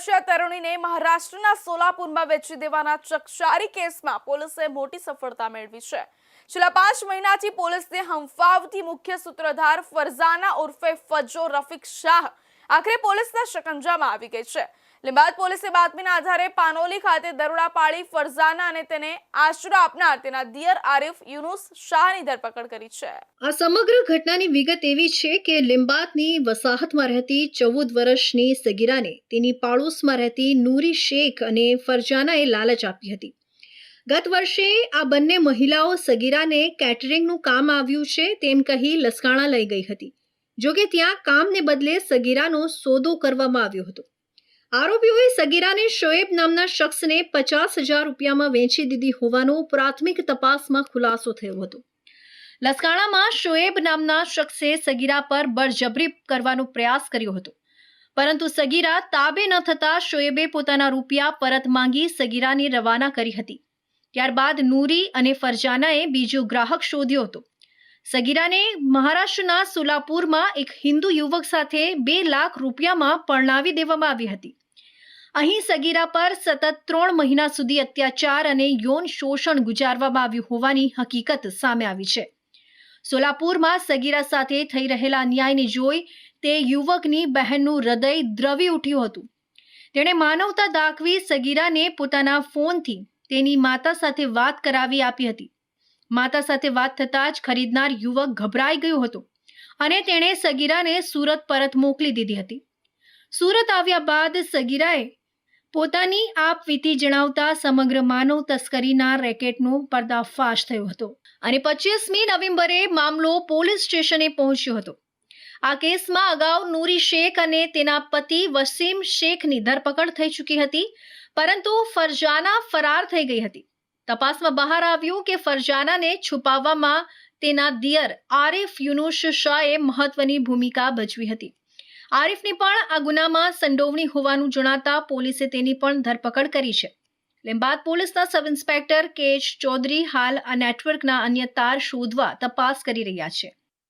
વર્ષીય તરુણીને મહારાષ્ટ્રના સોલાપુરમાં વેચી દેવાના ચકચારી કેસમાં પોલીસે મોટી સફળતા મેળવી છે। છેલ્લા 5 મહિનાથી પોલીસને હંફાવતી મુખ્ય સૂત્રધાર ફરઝાના ઉર્ફે ફજો રફીક શાહ આખરે પોલીસના શકંજામાં આવી ગઈ છે। લીંબાદ પોલીસે બાતમીના આધારે પાનોલી ખાતે દરોડા પાડી ફરઝાના અને તેને આશરો આપનાર તેના દિયર આરિફ યુનુસ શાહની ધરપકડ કરી છે। આ સમગ્ર ઘટનાની વિગત એવી છે કે લીંબાદની વસાહતમાં રહેતી 14 વર્ષની સગીરાને તેની પાડોશમાં રહેતી નૂરી શેખ અને ફરજાનાએ લાલચ આપી હતી। ગત વર્ષે આ બંને મહિલાઓ સગીરાને કેટરિંગનું કામ આવ્યું છે તેમ કહી લસકાણા લઈ ગઈ હતી। જોકે ત્યાં કામને બદલે સગીરાનો સોદો કરવામાં આવ્યો હતો। આરોપીઓએ સગીરાને શોએબ નામના શખ્સને 50,000 રૂપિયામાં વેચી દીધી હોવાનો પ્રાથમિક તપાસમાં ખુલાસો થયો હતો। લસકાણામાં શોએબ નામના શખ્સે સગીરા પર બળજબરી કરવાનો પ્રયાસ કર્યો હતો, પરંતુ સગીરા તાબે ન થતા શોએબે પોતાના રૂપિયા પરત માંગી સગીરાને રવાના કરી હતી। ત્યારબાદ નૂરી અને ફરજાનાએ બીજો ગ્રાહક શોધ્યો હતો। સગીરાને મહારાષ્ટ્રના સોલાપુરમાં એક હિન્દુ યુવક સાથે 2 લાખ રૂપિયામાં પરણાવી દેવામાં આવી હતી। અહીં સગીરા પર સતત 3 મહિના સુધી અત્યાચાર અને યૌન શોષણ ગુજારવામાં આવ્યું હોવાની હકીકત સામે આવી છે। સોલાપુરમાં સગીરા સાથે થઈ રહેલા અન્યાયને જોઈ તે યુવકની બહેનનું હૃદય દ્રવી ઉઠ્યું હતું। તેણે માનવતા દાખવી સગીરાને પોતાના ફોનથી તેની માતા સાથે વાત કરાવી આપી હતી। માતા સાથે વાત થતાં જ ખરીદનાર યુવક ગભરાઈ ગયો હતો અને તેણે સગીરાને સુરત પરત મોકલી દીધી હતી। સુરત આવ્યા બાદ સગીરાએ પોતાની આપવીતી જણાવતા સમગ્ર માનવ તસ્કરીના રેકેટનો પર્દાફાશ થયો હતો અને 25મી નવેમ્બરે મામલો પોલીસ સ્ટેશને પહોંચ્યો હતો। આ કેસમાં અગાઉ નૂરી શેખ અને તેના પતિ વસીમ શેખની ધરપકડ થઈ ચૂકી હતી, પરંતુ ફરજાના ફરાર થઈ ગઈ હતી। તપાસમાં બહાર આવ્યું કે ફરજાનાને છુપાવવામાં તેના દિયર આરિફ યુનુસ શાહે મહત્વની ભૂમિકા ભજવી હતી। આરિફની પણ આ ગુનામાં સંડોવણી હોવાનું જણાતા પોલીસે તેની પણ ધરપકડ કરી છે। લીંબાદ પોલીસના સબ ઇન્સ્પેક્ટર કે.એચ. ચૌધરી હાલ આ નેટવર્કના અન્ય તાર શોધવા તપાસ કરી રહ્યા છે।